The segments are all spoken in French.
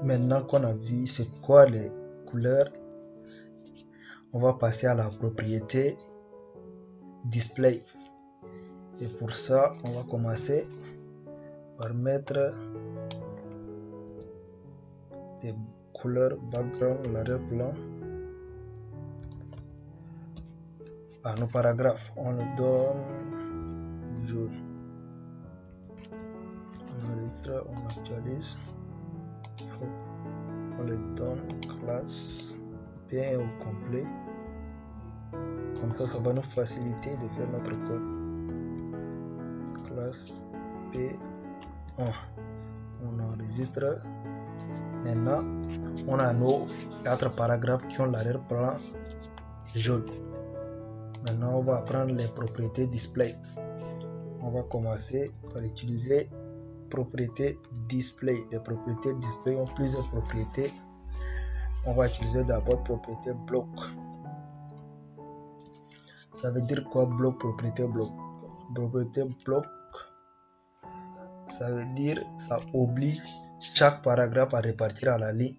Maintenant qu'on a vu c'est quoi les couleurs, on va passer à la propriété display. Et pour ça, on va commencer par mettre des couleurs background, l'arrière-plan à nos paragraphes. On le donne jaune. On enregistre, on actualise. On le donne classe bien au complet. Comme ça va nous faciliter de faire notre code. Classe P1. On enregistre. Maintenant, on a nos 4 paragraphes qui ont l'arrière-plan jaune. Maintenant, on va apprendre les propriétés display. On va commencer par utiliser propriété display. Les propriétés display ont plusieurs propriétés. On va utiliser d'abord propriété bloc. Ça veut dire quoi bloc, propriété bloc? Propriété bloc, ça veut dire ça oblige chaque paragraphe à répartir à la ligne.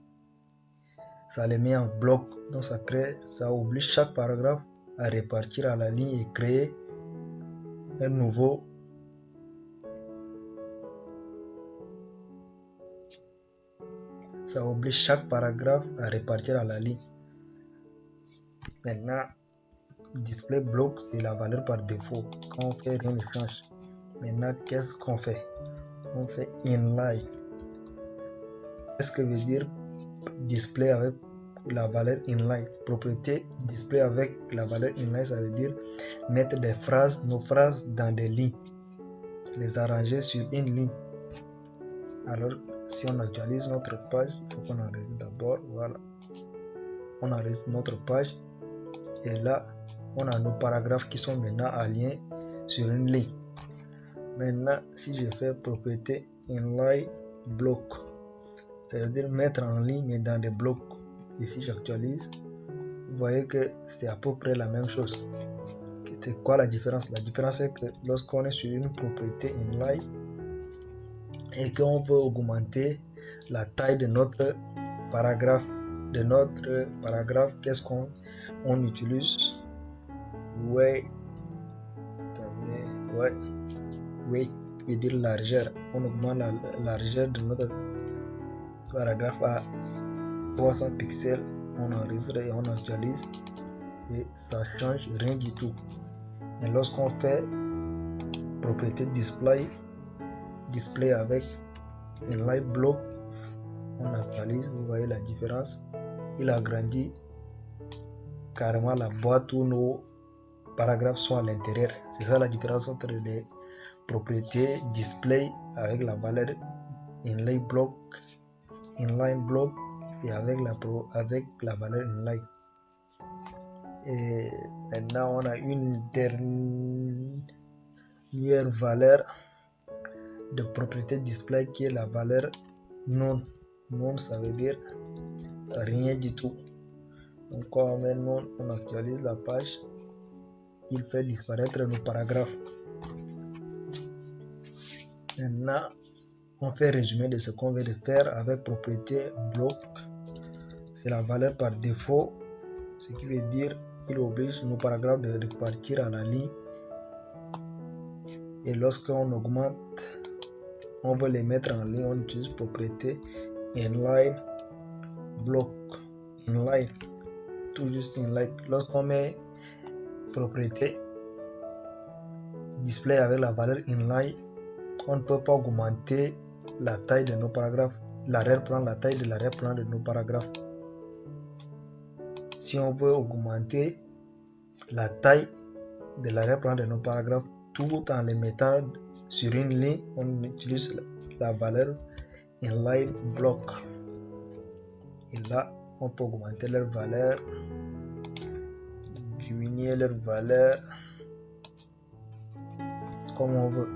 Ça les met en bloc, donc ça oblige chaque paragraphe à répartir à la ligne et créer un nouveau ça oblige chaque paragraphe à répartir à la ligne. Maintenant, display block, c'est la valeur par défaut. Quand on fait, rien ne change. Maintenant, qu'est-ce qu'on fait? On fait inline. Qu'est-ce que veut dire display avec la valeur inline? Propriété display avec la valeur inline, ça veut dire mettre des phrases, nos phrases dans des lignes, les arranger sur une ligne. Alors, si on actualise notre page, il faut qu'on enregistre d'abord. Voilà. On enregistre notre page. Et là, on a nos paragraphes qui sont maintenant alignés sur une ligne. Maintenant, si je fais propriété inline block, ça veut dire mettre en ligne mais dans des blocs. Ici, j'actualise. Vous voyez que c'est à peu près la même chose. C'est quoi la différence? La différence est que lorsqu'on est sur une propriété inline et qu'on veut augmenter la taille de notre paragraphe, qu'est-ce qu'on utilise? Weight veut dire largeur. On augmente la largeur de notre paragraphe à 300 pixels. On enregistre et on actualise et ça change rien du tout. Et lorsqu'on fait propriété display avec inline block, on actualise, vous voyez la différence. Il agrandit carrément la boîte où nos paragraphes sont à l'intérieur. C'est ça la différence entre les propriétés display avec la valeur inline block et avec la valeur inline. Et maintenant on a une dernière valeur de propriété display qui est la valeur non. Non, ça veut dire rien du tout. Donc quand on met non, on actualise la page, il fait disparaître nos paragraphes. Maintenant, on fait résumé de ce qu'on vient de faire avec propriété bloc. C'est la valeur par défaut, ce qui veut dire qu'il oblige nos paragraphes de repartir à la ligne. Et lorsqu'on augmente, on veut les mettre en ligne, on utilise propriété inline block. Inline, tout juste inline. Lorsqu'on met propriété display avec la valeur inline, on ne peut pas augmenter la taille de nos paragraphes, la taille de l'arrière-plan de nos paragraphes. Si on veut augmenter la taille de l'arrière-plan de nos paragraphes tout en les mettant sur une ligne, on utilise la valeur inline block. Et là, on peut augmenter leur valeur, diminuer leur valeur comme on veut.